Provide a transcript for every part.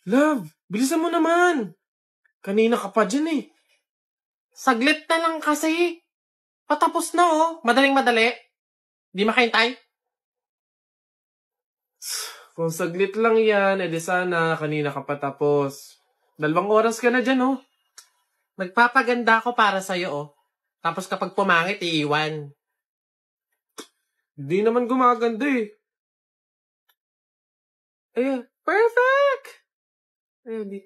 Love, bilisan mo naman. Kanina ka pa dyan eh. Saglit na lang kasi. Patapos na oh. Madaling madali. Di makahintay. Kung saglit lang yan, edi sana kanina ka pa tapos. 2 oras ka na dyan oh. Nagpapaganda ako para sa'yo oh. Tapos kapag pumangit, iiwan. Di naman gumaganda eh. Ayan, Perfect! ayan di.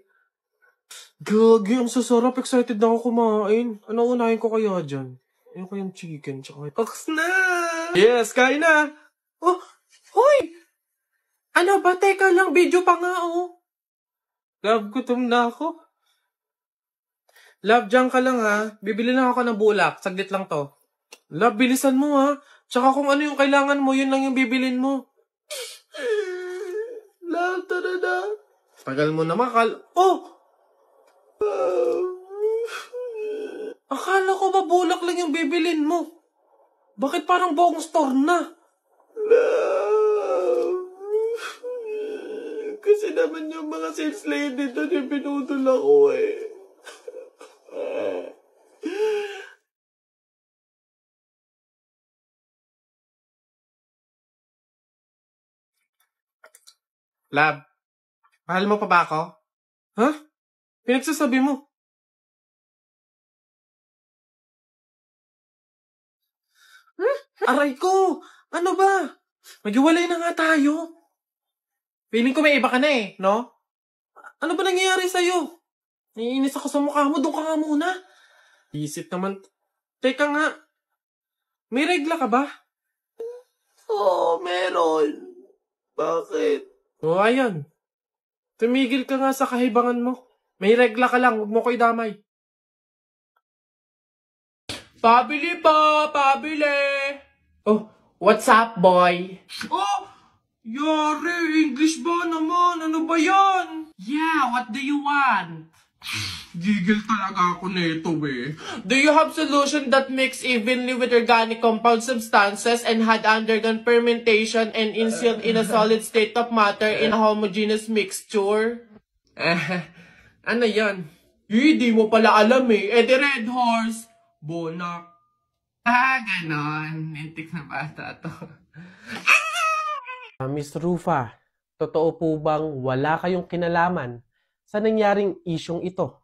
Gagi, ang sasarap. Excited na ako kumain. Ano unahin ko kaya dyan? Ayun ko yung chicken, tsaka ox na! Yes, kain na! Oh, hoy! Ano ba? Teka lang, video pa nga oh. Love, gutom na ako. Love, dyan ka lang ha. Bibili lang ako ng bulak. Saglit lang to. Love, bilisan mo ha. Tsaka kung ano yung kailangan mo, yun lang yung bibilin mo. Love, tara na. Tagal mo naman, Oh! Akala ko ba bulak lang yung bibilin mo? Bakit parang buong store na? Kasi naman yung mga sales lady doon yung pinutol ako eh. Lab, mahal mo pa ba ako? Ha? Pinagsasabi mo? Aray ko! Ano ba? Maghiwalay na nga tayo. Feeling ko may iba ka na eh, no? Ano ba nangyayari sa'yo? Naiinis ako sa mukha mo. Doon ka nga muna. Isip naman. Teka nga. May regla ka ba? Oo, meron. Bakit? Oo, ayan. Tumigil ka nga sa kahibangan mo. May regla ka lang. Huwag mo ko idamay. Pabili po! Pabili! Oh, what's up, boy? Oh! Yari! English ba naman? Ano ba yan? Yeah, what do you want? Gigil talaga ako nito eh. Do you have solution that mix evenly with organic compound substances and had undergone fermentation and instilled in a solid state of matter in a homogeneous mixture? Ano yan? Hindi mo pala alam eh. Eh, the Red Horse. Bonak. Ganon. Mintik na bata to. Miss Rufa, totoo po bang wala kayong kinalaman sa nangyaring isyong ito?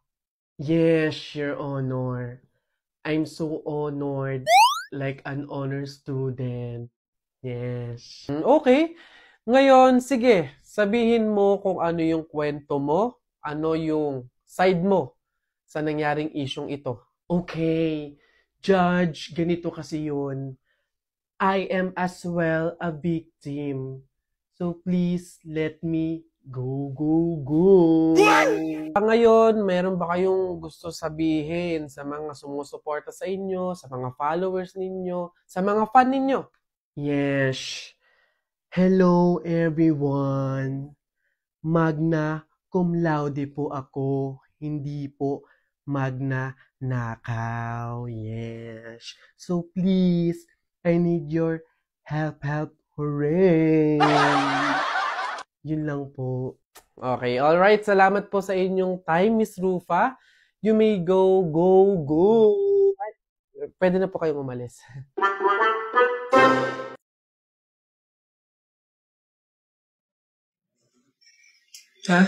Yes, Your Honor. I'm so honored, like an honor student. Yes. Okay. Ngayon, sige, sabihin mo kung ano yung kwento mo, ano yung side mo sa nangyaring isyong ito. Okay, Judge, ganito kasi yun. I am as well a victim. So please let me go. Ngayon, meron ba kayong gusto sabihin sa mga sumusuporta sa inyo, sa mga followers ninyo, sa mga fan ninyo? Yes. Hello everyone. Magna cum laude po ako. Hindi po magna nakaw. Yes. So please, I need your help. Hooray! Yun lang po. Okay, alright. Salamat po sa inyong time, Miss Rufa. You may go. Pwede na po kayong umalis. Ha?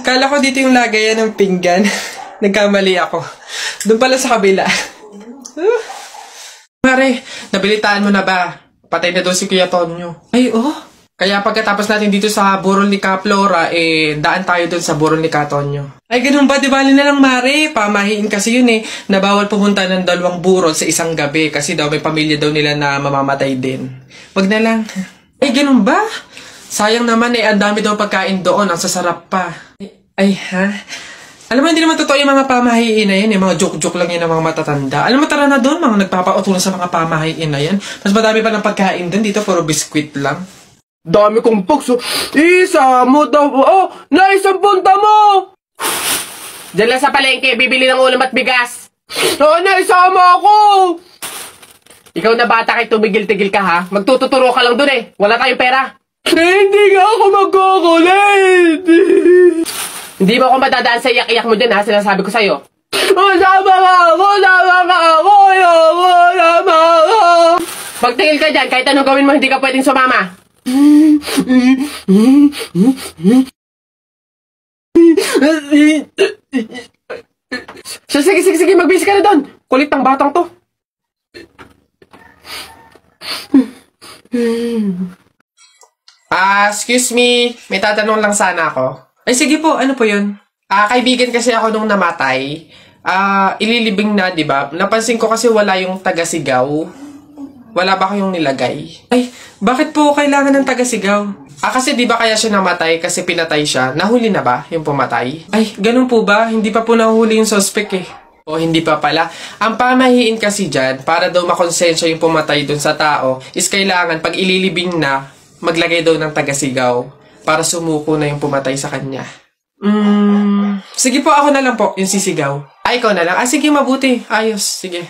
Kala ko dito yung lagayan ng pinggan. Nagkamali ako. Doon pala sa kabila. Mare, nabilitaan mo na ba? Patay na doon si Kuya Tonyo. Ay, oh. Kaya pagkatapos natin dito sa burol ni Ka Flora, daan tayo doon sa burol ni Ka Tonyo. Ay, ganun ba? Di bali na lang, Mare. Pamahiin kasi yun eh. Na bawal pumunta ng 2 burol sa isang gabi kasi daw may pamilya daw nila na mamamatay din. Wag na lang. Ay, ganun ba? Sayang naman ang dami daw pagkain doon. Ang sasarap pa. Ay, ha? Alam mo, hindi naman totoo yung mga pamahiin na yan. Yung mga joke-joke lang yan ng mga matatanda. Alam mo, tara na doon. Mga nagpapautulan sa mga pamahiin na yan. Mas madami pa ng pagkain doon. Dito, puro biskwit lang. Dami kong pokso. Isa mo daw. Oh, naisang punta mo! Diyan lang sa palengke, bibili ng ulam at bigas. Oo, naisama ako! Ikaw na bata kay tumigil-tigil ka ha. Magtututuro ka lang dun eh. Wala tayong pera. Hindi nga ako magkukulit. Hindi mo ako madadaan sa iyak-iyak mo dyan ha. Sinasabi ko sa'yo. Sama ka ako! Sama ka ako! Sama ka! Magtingil ka dyan. Kahit anong gawin mo, hindi ka pwedeng sumama. Sige. Magbisi ka na doon. Kulit ng batang to. Excuse me. May tatanong lang sana ako. Ay, sige po. Ano po yun? Kaibigan kasi ako nung namatay. Ililibing na, di ba? Napansin ko kasi wala yung taga-sigaw. Wala ba kayong nilagay? Ay, bakit po kailangan ng taga-sigaw? Kasi di ba kaya siya namatay kasi pinatay siya? Nahuli na ba yung pumatay? Ay, ganun po ba? Hindi pa po nahuli yung suspect eh. O hindi pa pala. Ang pamahiin kasi dyan, para daw makonsensya yung pumatay dun sa tao, is kailangan pag ililibing na, maglagay daw ng taga-sigaw para sumuko na yung pumatay sa kanya. Sige po, ako na lang po, yung sisigaw. Ay, ikaw na lang. Sige, mabuti. Ayos, sige.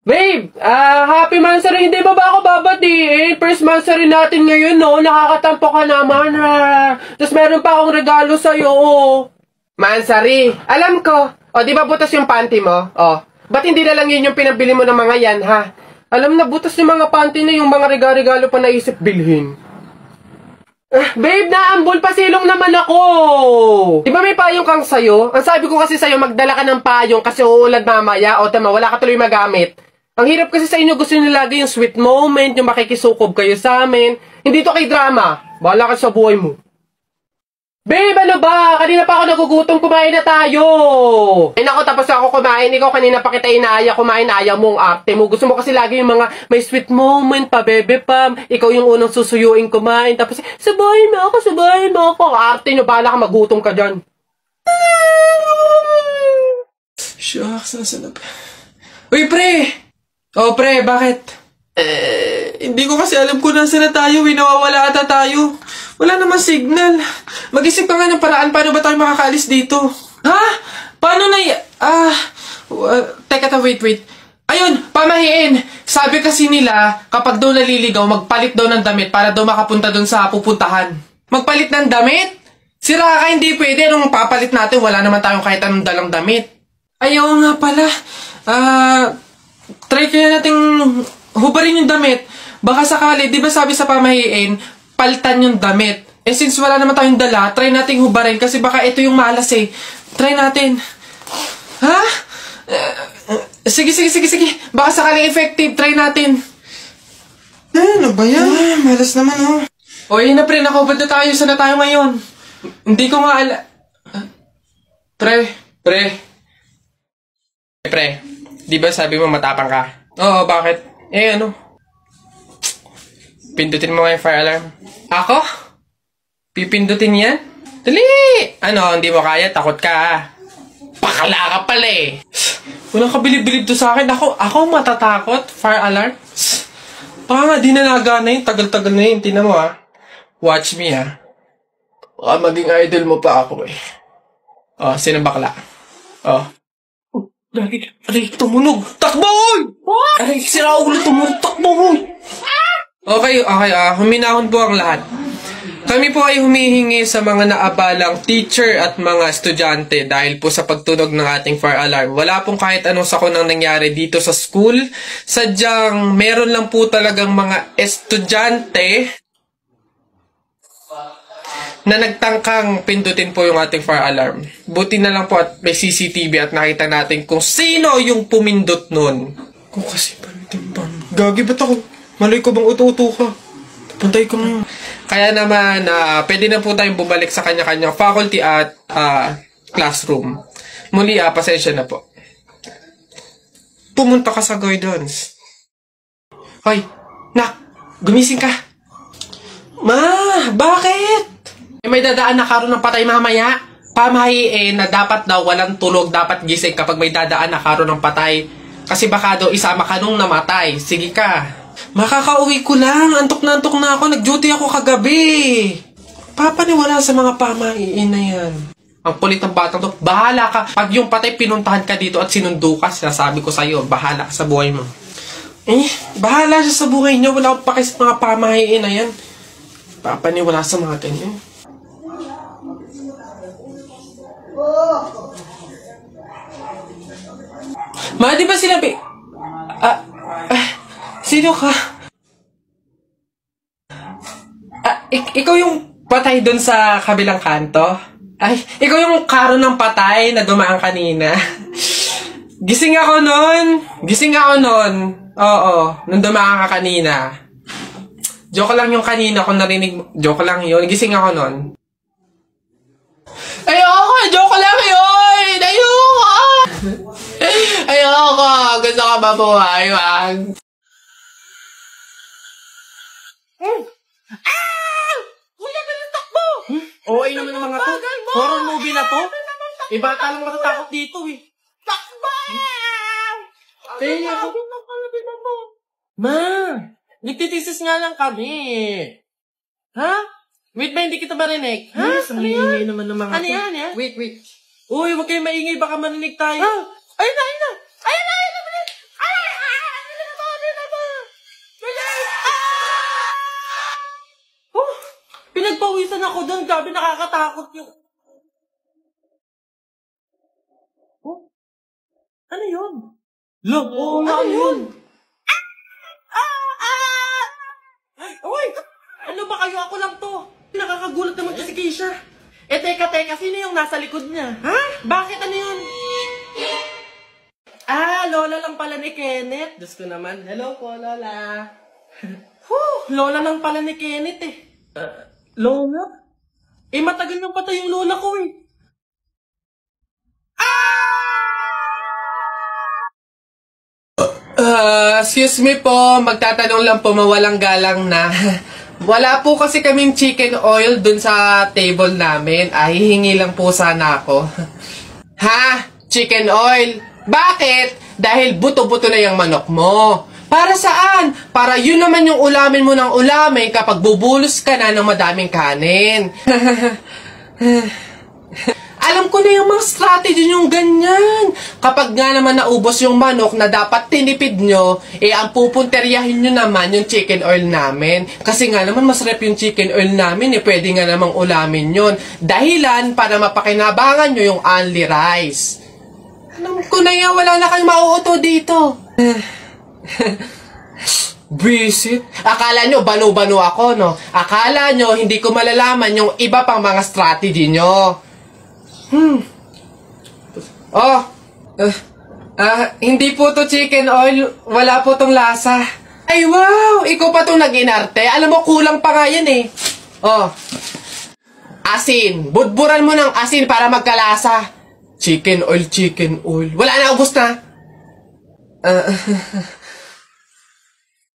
Babe, happy mansari. Hindi ba ako babatiin? First mansari natin ngayon, no? Nakakatampo ka naman, ha? Tapos meron pa akong regalo sa'yo. Mansari, alam ko. O, di ba butas yung panty mo? O, ba't hindi na lang yun yung pinabili mo ng mga yan, ha? Alam na, butas yung mga panty na yung mga regalo pa naisip bilhin. Babe, naambol, pasilong naman ako. Di ba may payong kang sayo? Ang sabi ko kasi sa'yo, magdala ka ng payong kasi uulad mamaya. O, tama, wala ka tuloy magamit. Ang hirap kasi sa inyo, gusto nyo lagi yung sweet moment, yung makikisukob kayo sa amin. Hindi to kay drama. Bahala ka sa buhay mo. Babe, ano ba? Kanina pa ako nagugutom, kumain na tayo. Ay nako, tapos ako kumain. Ikaw kanina pa kita inaaya, kumain, ayaw mo ang arte mo. Gusto mo kasi lagi yung mga may sweet moment pa, bebe pam. Ikaw yung unang susuyuin kumain. Tapos, sabahin mo ako. Arte nyo, bahala ka, magutom ka dyan. Shucks, nasanap. Uy, pre! Oh, pre, bakit? Hindi ko kasi alam kung nasa na tayo. Nawawala ata tayo. Wala naman signal. Mag-isip ka nga ng paraan. Paano ba tayo makakaalis dito? Ha? Paano na teka, wait. Ayun, pamahiin. Sabi kasi nila, kapag daw naliligaw, magpalit daw ng damit para daw makapunta doon sa pupuntahan. Magpalit ng damit? Sira ka, hindi pwede. Anong papalit natin? Wala naman tayong kahit anong dalang damit. Ayaw nga pala. Try kaya nating hubarin yung damit. Baka sakali, di ba sabi sa pamahiin, palitan yung damit. Since wala naman tayong dala, try nating hubarin kasi baka ito yung malas eh. Try natin. Ha? Sige. Baka sakaling effective, try natin. Ano ba yan? Malas naman oh. O yun na pre, nakubad na tayo. Saan na tayo ngayon? Hindi ko nga Pre, di ba sabi mo matapang ka? Oo, bakit? Pindutin mo nga yung fire alarm. Ako? Pipindutin yan? Dali! Hindi mo kaya? Takot ka. Pakala ka pala eh. Walang kabilib-bilib to sa akin. Ako matatakot? Fire alarm? Baka nga di na nagana yun. Tagal-tagal na yun. Tingnan mo ha. Watch me ha. Baka maging idol mo pa ako eh. Oh, sino bakla? Oh. Aray, tumunog! Takbo! Aray, sira ulo, tumunog! Takbo! Okay, huminahon po ang lahat. Kami po ay humihingi sa mga naabalang teacher at mga estudyante dahil po sa pagtunog ng ating fire alarm. Wala pong kahit anong sakonang nangyari dito sa school. Sadyang meron lang po talagang mga estudyante na nagtangkang pindutin po yung ating fire alarm. Buti na lang po at may CCTV at nakita natin kung sino yung pumindot nun. Kung kasi panitimbang. Gagi, ba't ako? Maloy ko bang uto-uto ka? Puntay ko na. Kaya naman, pwede na po tayong bumalik sa kanya-kanyang faculty at classroom. Muli, pasensya na po. Pumunta ka sa guidance. Hoy, nak, gumising ka. Ma, bakit? May dadaan na karon ng patay mamaya. Pamahiin na dapat daw walang tulog, dapat gising kapag may dadaan na karon ng patay. Kasi baka daw isama ka nung namatay. Sige ka. Makakauwi ko lang. Antok na ako. Nag-duty ako kagabi. Papaniwala sa mga pamahiin na yan. Ang kulit ng batang to. Bahala ka. Pag yung patay pinuntahan ka dito at sinundo ka, sinasabi ko sa'yo, bahala ka sa buhay mo. Bahala siya sa buhay niyo. Wala akong paki sa mga pamahiin na yan. Papaniwala sa mga ganyan. Ma, di ba sinabi? Sino ka? Ikaw yung patay dun sa kabilang kanto? Ay, ikaw yung karo ng patay na dumaan kanina. Gising ako nun. Oo, nung dumaan ka kanina. Joke lang yung kanina kung narinig mo. Joke lang yun. Gising ako nun. Ayoko! Joke lang yun! Ayoko! Gusto ka mabuhay, wag. Kuya, binitak mo! Oo, naman ng mga to. Horror movie na to. Bata lang matatakot dito eh. Takbo! Kaya ako. Ma! Nagtitisis nga lang kami. Ha? Wait ba, hindi kita marinig? Ha? Yes, ang iingay naman ng mga Ano to. yan? Wait. Uy, huwag kayong maingay, baka marinig tayo. Ayun na! Pinagpawisan ako doon. Grabe, nakakatakot yung... Ano yun? Oo, Ano yun? Uy! Ano ba kayo? Ako lang to. Nakakagulat naman kasi Keisha. Teka, sino yung nasa likod niya? Ha? Bakit? Ano yun? Lola lang pala ni Kenneth. Diyos ko naman. Hello po, Lola. Lola lang pala ni Kenneth eh. Lola? Matagal nang patay yung lola ko eh. Excuse me po, magtatanong lang po, mawalang galang na. Wala po kasi kaming chicken oil dun sa table namin. Hihingi lang po sana ako. Ha? Chicken oil? Bakit? Dahil buto-buto na yung manok mo. Para saan? Para yun naman yung ulamin mo ng ulamin kapag bubulos ka na ng madaming kanin. Alam ko na yung mga strategy yung ganyan. Kapag nga naman naubos yung manok na dapat tinipid nyo, ang pupunteryahin nyo naman yung chicken oil namin. Kasi nga naman masarap yung chicken oil namin, pwede nga namang ulamin yun. Dahilan para mapakinabangan nyo yung only rice. Alam ko na yan, wala na kayong mauuto dito. Visit? Akala nyo banu-banu ako, no? Akala nyo hindi ko malalaman yung iba pang mga strategy nyo. Hindi po to chicken oil. Wala po tong lasa. Ay, wow! Ikaw pa tong nag-inarte. Alam mo, kulang pa nga yan eh. Asin. Budburan mo ng asin para magkalasa. Chicken oil. Wala na, ubos na.